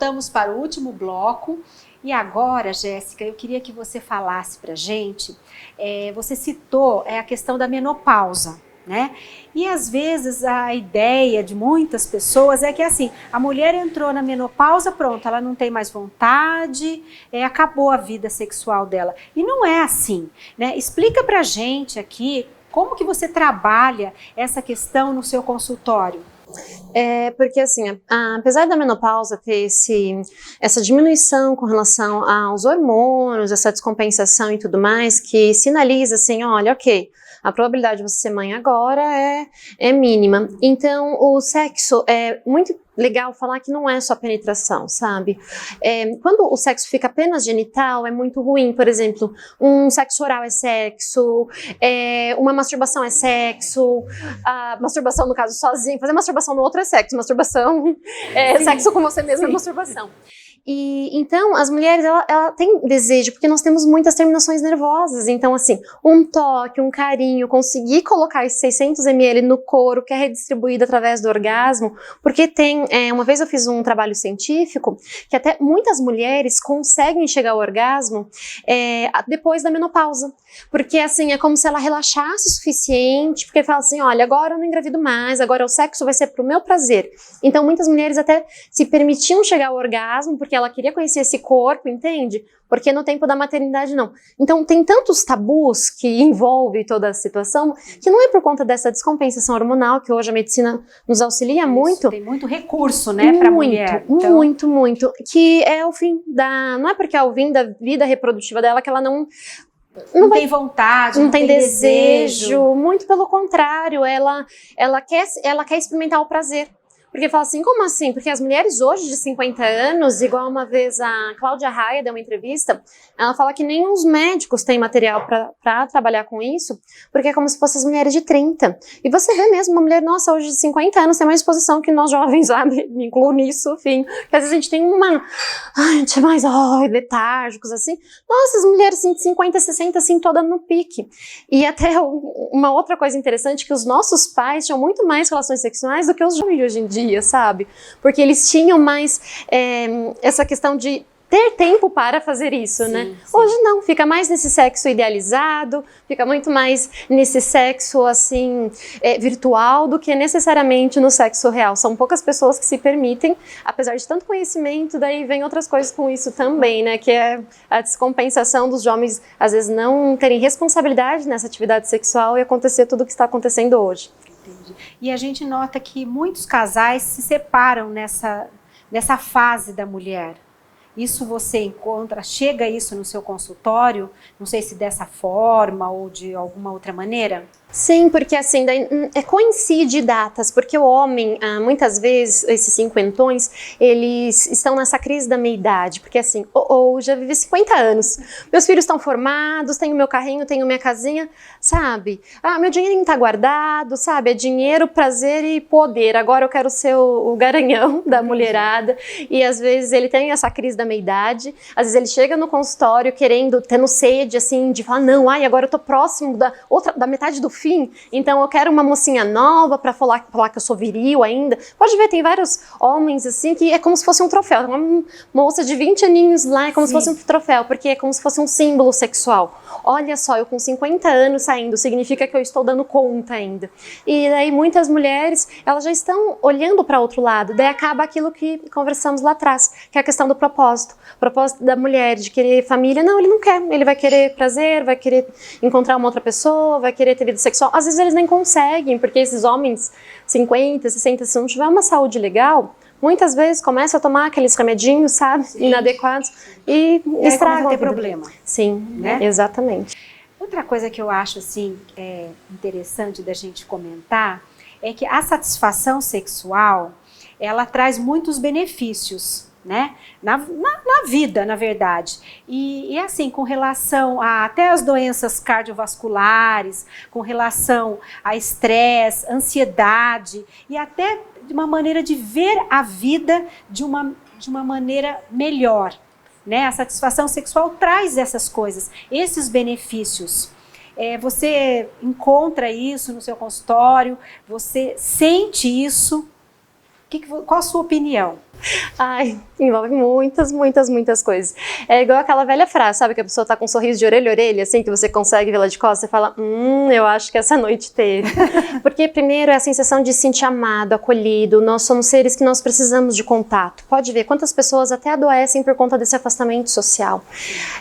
voltamos para o último bloco. E agora, Jéssica, eu queria que você falasse pra gente, você citou a questão da menopausa, né? E às vezes a ideia de muitas pessoas é que assim, a mulher entrou na menopausa, pronto, ela não tem mais vontade, acabou a vida sexual dela. E não é assim, né? Explica pra gente aqui como que você trabalha essa questão no seu consultório. Porque assim, apesar da menopausa ter essa diminuição com relação aos hormônios, essa descompensação e tudo mais, que sinaliza assim, olha, ok, a probabilidade de você ser mãe agora é mínima. Então, o sexo é muito legal falar que não é só penetração, sabe? Quando o sexo fica apenas genital, é muito ruim. Por exemplo, um sexo oral é sexo, uma masturbação é sexo, a masturbação, no caso, sozinho, fazer masturbação no outro é sexo, masturbação sexo com você mesmo é masturbação. E então, as mulheres, ela tem desejo, porque nós temos muitas terminações nervosas. Então, assim, um toque, um carinho, conseguir colocar esses 600 ml no couro, que é redistribuído através do orgasmo, porque tem, uma vez eu fiz um trabalho científico, que até muitas mulheres conseguem chegar ao orgasmo depois da menopausa. Porque, assim, é como se ela relaxasse o suficiente, porque fala assim, olha, agora eu não engravido mais, agora o sexo vai ser pro meu prazer. Então, muitas mulheres até se permitiam chegar ao orgasmo, porque ela queria conhecer esse corpo, entende? Porque no tempo da maternidade não. Então tem tantos tabus que envolve toda a situação, que não é por conta dessa descompensação hormonal, que hoje a medicina nos auxilia muito. Tem muito recurso, né, pra mulher. Então... Muito. Que é o fim não é porque é o fim da vida reprodutiva dela que ela não tem vontade, não tem desejo. Muito pelo contrário, ela quer experimentar o prazer. Porque fala assim, como assim? Porque as mulheres hoje de 50 anos, igual uma vez a Cláudia Raia deu uma entrevista, ela fala que nem os médicos têm material para trabalhar com isso, porque é como se fossem as mulheres de 30. E você vê mesmo uma mulher, nossa, hoje de 50 anos tem mais disposição que nós jovens, sabe? Me incluo nisso, enfim. Porque às vezes a gente tem a gente é mais letárgicos, assim. Nossa, as mulheres assim, de 50, 60, assim, toda no pique. E até uma outra coisa interessante, que os nossos pais tinham muito mais relações sexuais do que os jovens hoje em dia, sabe? Porque eles tinham mais essa questão de ter tempo para fazer isso, sim, né? Sim. Hoje não, fica mais nesse sexo idealizado, fica muito mais nesse sexo, assim, virtual, do que necessariamente no sexo real. São poucas pessoas que se permitem, apesar de tanto conhecimento, daí vem outras coisas com isso também, né? Que é a descompensação dos homens, às vezes, não terem responsabilidade nessa atividade sexual e acontecer tudo o que está acontecendo hoje. E a gente nota que muitos casais se separam nessa fase da mulher. Isso você chega isso no seu consultório, não sei se dessa forma ou de alguma outra maneira? Sim, porque assim, coincide datas, porque o homem, muitas vezes, esses cinquentões, eles estão nessa crise da meia-idade, porque assim, já vivi 50 anos, meus filhos estão formados, tenho meu carrinho, tenho minha casinha, sabe? Meu dinheirinho tá guardado, sabe? É dinheiro, prazer e poder, agora eu quero ser o garanhão da mulherada, e às vezes ele tem essa crise da meia-idade, às vezes ele chega no consultório tendo sede, assim, de falar, não, agora eu tô próximo da metade do fim, então eu quero uma mocinha nova pra falar que eu sou viril ainda. Pode ver, tem vários homens assim que é como se fosse um troféu. Uma moça de 20 aninhos lá é como, sim, se fosse um troféu, porque é como se fosse um símbolo sexual. Olha só, eu com 50 anos saindo, significa que eu estou dando conta ainda. E daí muitas mulheres, elas já estão olhando para outro lado, daí acaba aquilo que conversamos lá atrás, que é a questão do propósito. O propósito da mulher, de querer família, não, ele não quer. Ele vai querer prazer, vai querer encontrar uma outra pessoa, vai querer ter vida sexual. Às vezes eles nem conseguem, porque esses homens 50, 60, se não tiver uma saúde legal, muitas vezes começa a tomar aqueles remedinhos, sabe, sim, inadequados e estragam a ter vida. Problema. Sim, né? Exatamente. Outra coisa que eu acho assim interessante da gente comentar é que a satisfação sexual, ela traz muitos benefícios, né? Na vida, na verdade. E assim, com relação até as doenças cardiovasculares, com relação a estresse, ansiedade e até de uma maneira de ver a vida de uma maneira melhor, né? A satisfação sexual traz essas coisas, esses benefícios. Você encontra isso no seu consultório, você sente isso. Qual a sua opinião? Ai, envolve muitas coisas. É igual aquela velha frase, sabe? Que a pessoa tá com um sorriso de orelha a orelha, assim, que você consegue ver lá de costas, você fala, eu acho que essa noite teve. Porque primeiro é a sensação de se sentir amado, acolhido, nós somos seres que nós precisamos de contato. Pode ver quantas pessoas até adoecem por conta desse afastamento social.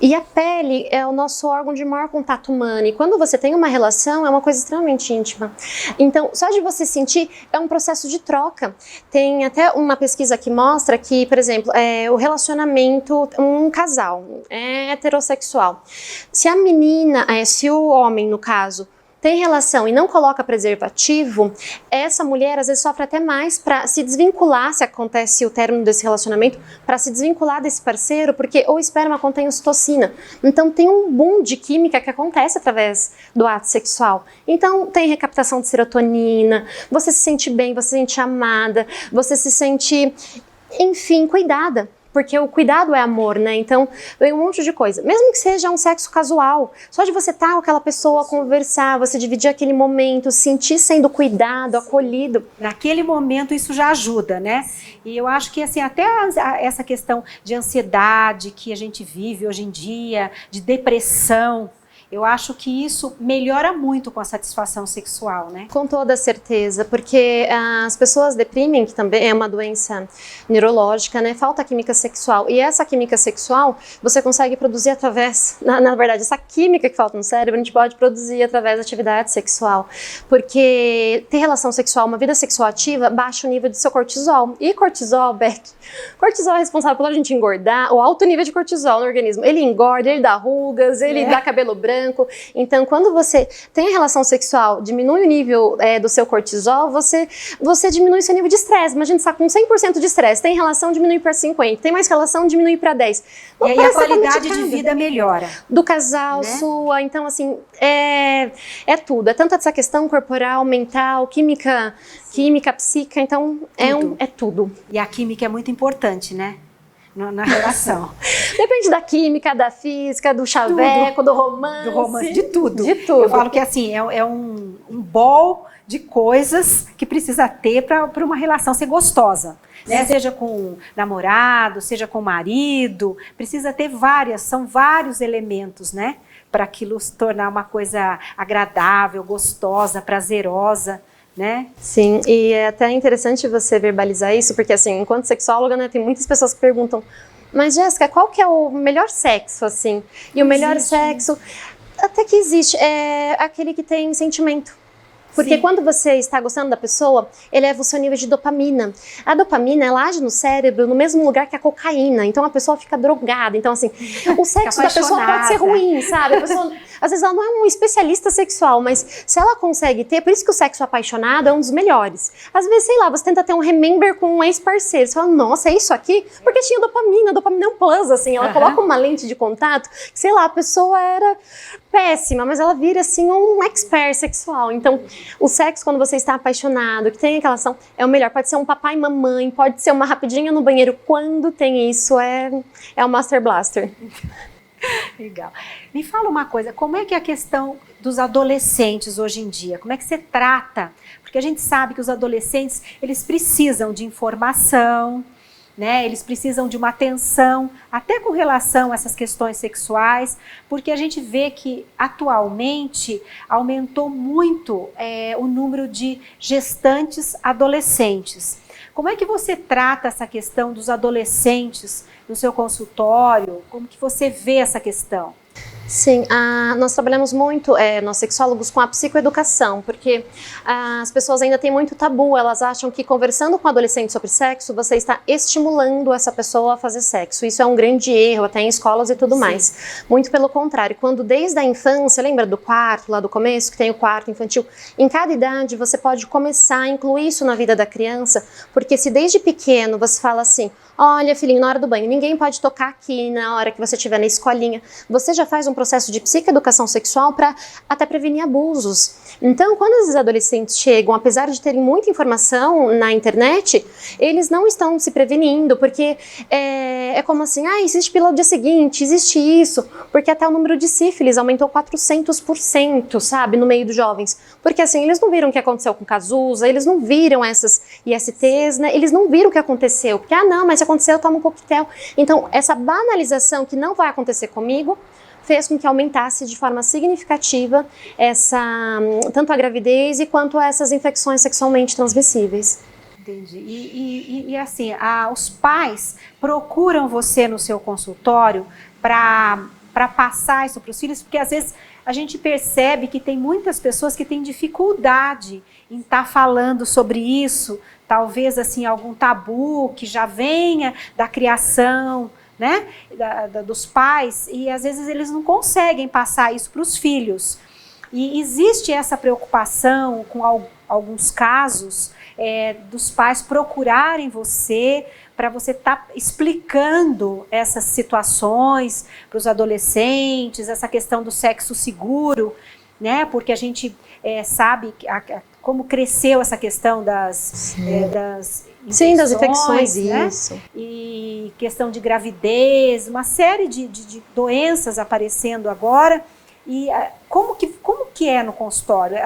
E a pele é o nosso órgão de maior contato humano, e quando você tem uma relação, é uma coisa extremamente íntima. Então, só de você sentir, é um processo de troca. Tem até uma pesquisa que mostra que, por exemplo, o relacionamento, um casal heterossexual, se a menina, se o homem, no caso, tem relação e não coloca preservativo, essa mulher às vezes sofre até mais para se desvincular, se acontece o término desse relacionamento, para se desvincular desse parceiro, porque o esperma contém ocitocina. Então tem um boom de química que acontece através do ato sexual. Então tem recaptação de serotonina, você se sente bem, você se sente amada, você se sente, enfim, cuidada. Porque o cuidado é amor, né? Então, vem um monte de coisa. Mesmo que seja um sexo casual, só de você estar com aquela pessoa, conversar, você dividir aquele momento, sentir sendo cuidado, acolhido. Naquele momento isso já ajuda, né? E eu acho que assim, até essa questão de ansiedade que a gente vive hoje em dia, de depressão, eu acho que isso melhora muito com a satisfação sexual, né? Com toda certeza, porque as pessoas deprimem, que também é uma doença neurológica, né? Falta química sexual. E essa química sexual você consegue produzir através, na verdade, essa química que falta no cérebro, a gente pode produzir através da atividade sexual. Porque ter relação sexual, uma vida sexual ativa, baixa o nível de seu cortisol. E cortisol, Beck, cortisol é responsável pela gente engordar, o alto nível de cortisol no organismo. Ele engorda, ele dá rugas, ele dá cabelo branco. Então, quando você tem a relação sexual, diminui o nível do seu cortisol, você diminui o seu nível de estresse. Imagina, você está com 100% de estresse, tem relação, diminui para 50%, tem mais relação, diminui para 10%. E aí a qualidade de vida melhora. Do casal, né? Sua, então assim, é tudo. É tanto essa questão corporal, mental, química, psíquica, então é tudo. E a química é muito importante, né? Na relação. Depende da química, da física, do chaveco, do romance. De tudo. De tudo. Eu falo que assim, é um bol de coisas que precisa ter para uma relação ser gostosa. Né? Seja com namorado, seja com marido, precisa ter são vários elementos, né? Para aquilo se tornar uma coisa agradável, gostosa, prazerosa. Né? Sim, e é até interessante você verbalizar isso, porque assim, enquanto sexóloga, né, tem muitas pessoas que perguntam, mas Jéssica, qual que é o melhor sexo, assim? E o melhor sexo, até que existe, é aquele que tem sentimento. Porque quando você está gostando da pessoa, eleva o seu nível de dopamina. A dopamina, ela age no cérebro no mesmo lugar que a cocaína. Então a pessoa fica drogada. Então assim, o sexo da pessoa pode ser ruim, sabe? A pessoa, às vezes ela não é um especialista sexual, mas se ela consegue ter, por isso que o sexo apaixonado é um dos melhores. Às vezes, sei lá, você tenta ter um remember com um ex-parceiro. Você fala, nossa, é isso aqui? Porque tinha dopamina. A dopamina é um plus, assim. Ela coloca uma lente de contato, que, sei lá, a pessoa era péssima, mas ela vira, assim, um expert sexual. Então, o sexo, quando você está apaixonado, que tem aquela ação, é o melhor. Pode ser um papai e mamãe, pode ser uma rapidinha no banheiro. Quando tem isso, é o Master Blaster. Legal. Me fala uma coisa, como é que é a questão dos adolescentes hoje em dia? Como é que você trata? Porque a gente sabe que os adolescentes, eles precisam de informação, né? Eles precisam de uma atenção, até com relação a essas questões sexuais, porque a gente vê que atualmente aumentou muito o número de gestantes adolescentes. Como é que você trata essa questão dos adolescentes no seu consultório? Como que você vê essa questão? Sim, nós trabalhamos muito, nós sexólogos, com a psicoeducação, porque as pessoas ainda têm muito tabu, elas acham que conversando com o adolescente sobre sexo, você está estimulando essa pessoa a fazer sexo. Isso é um grande erro, até em escolas e tudo mais. Muito pelo contrário, quando desde a infância, lembra do quarto, lá do começo, que tem o quarto infantil, em cada idade você pode começar a incluir isso na vida da criança, porque se desde pequeno você fala assim, olha filhinho, na hora do banho, ninguém pode tocar aqui na hora que você estiver na escolinha, você já faz um processo de psicoeducação sexual para até prevenir abusos. Então, quando esses adolescentes chegam, apesar de terem muita informação na internet, eles não estão se prevenindo, porque é como assim, existe pílula do dia seguinte, existe isso, porque até o número de sífilis aumentou 400%, sabe, no meio dos jovens. Porque assim, eles não viram o que aconteceu com Cazuza, eles não viram essas ISTs, né, eles não viram o que aconteceu, porque, não, mas se aconteceu, toma um coquetel. Então, essa banalização que não vai acontecer comigo, fez com que aumentasse de forma significativa tanto a gravidez quanto essas infecções sexualmente transmissíveis. Entendi. E assim, os pais procuram você no seu consultório para passar isso para os filhos, porque às vezes a gente percebe que tem muitas pessoas que têm dificuldade em estar falando sobre isso, talvez assim algum tabu que já venha da criação, né, dos pais, e às vezes eles não conseguem passar isso para os filhos. E existe essa preocupação com alguns casos dos pais procurarem você para você estar explicando essas situações para os adolescentes, essa questão do sexo seguro, né? Porque a gente sabe como cresceu essa questão das infecções, né? Isso. E questão de gravidez, uma série de doenças aparecendo agora. E como que é no consultório?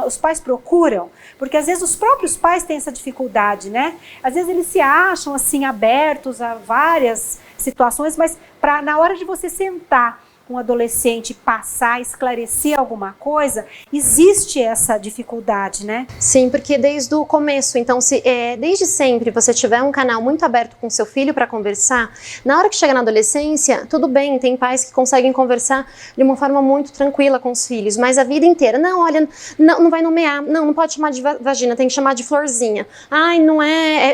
Os pais procuram? Porque às vezes os próprios pais têm essa dificuldade, né? Às vezes eles se acham assim abertos a várias situações, mas na hora de você sentar com um adolescente passar, esclarecer alguma coisa, existe essa dificuldade, né? Sim, porque desde o começo, então se desde sempre você tiver um canal muito aberto com seu filho para conversar, na hora que chega na adolescência, tudo bem, tem pais que conseguem conversar de uma forma muito tranquila com os filhos, mas a vida inteira, não, olha, não vai nomear, não pode chamar de vagina, tem que chamar de florzinha, não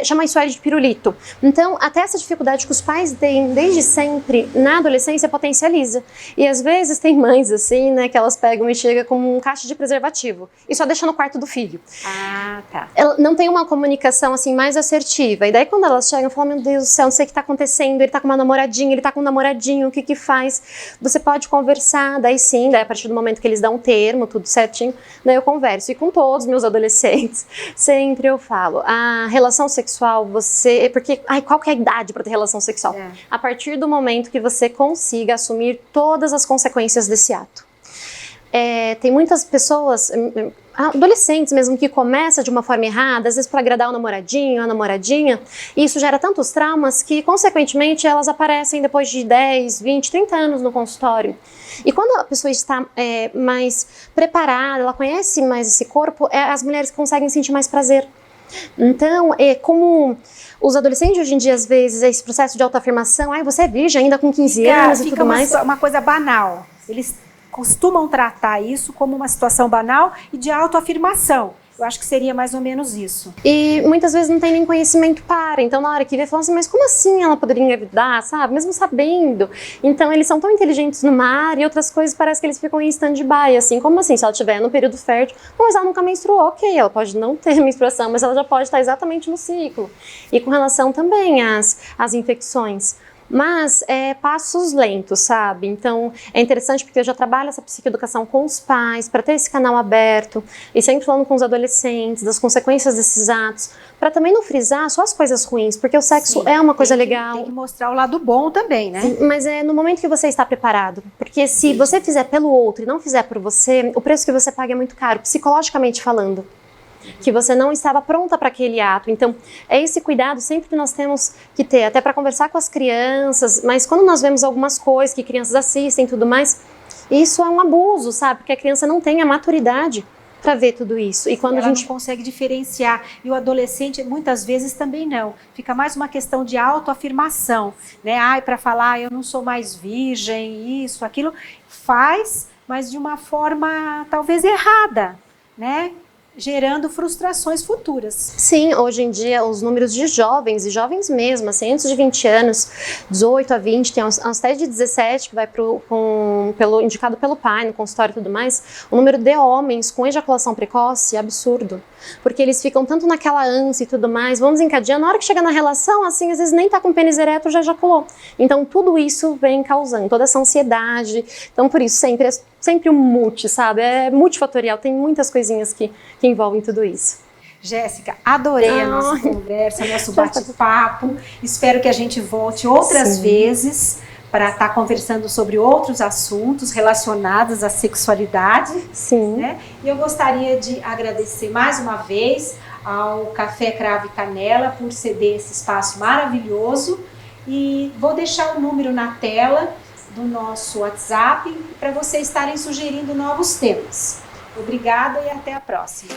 chama isso de pirulito. Então, até essa dificuldade que os pais têm desde sempre, na adolescência potencializa. E às vezes tem mães assim, né, que elas pegam e chegam com um caixa de preservativo e só deixam no quarto do filho. Tá. Ela não tem uma comunicação assim mais assertiva. E daí quando elas chegam, falam, meu Deus do céu, não sei o que tá acontecendo, ele tá com uma namoradinha, ele tá com um namoradinho, o que faz? Você pode conversar, daí sim, daí a partir do momento que eles dão um termo, tudo certinho, daí eu converso. E com todos os meus adolescentes, sempre eu falo, a relação sexual, porque, qual que é a idade para ter relação sexual? A partir do momento que você consiga assumir todas as consequências desse ato. Tem muitas pessoas, adolescentes mesmo, que começam de uma forma errada, às vezes para agradar o namoradinho, a namoradinha, e isso gera tantos traumas que, consequentemente, elas aparecem depois de 10, 20, 30 anos no consultório. E quando a pessoa está mais preparada, ela conhece mais esse corpo, as mulheres conseguem sentir mais prazer. Então, como os adolescentes hoje em dia, às vezes, esse processo de autoafirmação, você é virgem ainda com 15 anos e tudo mais. Fica uma coisa banal. Eles costumam tratar isso como uma situação banal e de autoafirmação. Eu acho que seria mais ou menos isso. E muitas vezes não tem nem conhecimento então na hora que vê, falam assim, mas como assim ela poderia engravidar, sabe? Mesmo sabendo. Então eles são tão inteligentes numa área e outras coisas parece que eles ficam em stand-by, assim, como assim, se ela estiver no período fértil, mas ela nunca menstruou, ok, ela pode não ter menstruação, mas ela já pode estar exatamente no ciclo. E com relação também às infecções. Mas passos lentos, sabe? Então é interessante porque eu já trabalho essa psicoeducação com os pais, para ter esse canal aberto, e sempre falando com os adolescentes, das consequências desses atos, para também não frisar só as coisas ruins, porque o sexo é uma coisa legal. Tem que mostrar o lado bom também, né? Sim, mas é no momento que você está preparado, porque se você fizer pelo outro e não fizer por você, o preço que você paga é muito caro, psicologicamente falando. Que você não estava pronta para aquele ato. Então, é esse cuidado sempre que nós temos que ter, até para conversar com as crianças, mas quando nós vemos algumas coisas que crianças assistem e tudo mais, isso é um abuso, sabe? Porque a criança não tem a maturidade para ver tudo isso. E quando ela a gente não consegue diferenciar. E o adolescente, muitas vezes, também não. Fica mais uma questão de autoafirmação, né? Para falar, eu não sou mais virgem, isso, aquilo. Faz, mas de uma forma talvez errada, né? gerando frustrações futuras. Sim, hoje em dia os números de jovens, e jovens mesmo, assim, antes de 20 anos, 18 a 20, tem até de 17 que vai indicado pelo pai no consultório e tudo mais, o número de homens com ejaculação precoce é absurdo, porque eles ficam tanto naquela ânsia e tudo mais, vamos encadeando, na hora que chega na relação, assim, às vezes nem tá com pênis ereto, já ejaculou. Então tudo isso vem causando, toda essa ansiedade, então por isso sempre um multi, sabe? É multifatorial, tem muitas coisinhas que envolvem tudo isso. Jéssica, adorei a nossa conversa, nosso bate-papo. Espero que a gente volte outras vezes para estar conversando sobre outros assuntos relacionados à sexualidade. Sim. Né? E eu gostaria de agradecer mais uma vez ao Café Cravo e Canela por ceder esse espaço maravilhoso. E vou deixar o número na tela do nosso WhatsApp para vocês estarem sugerindo novos temas. Obrigada e até a próxima.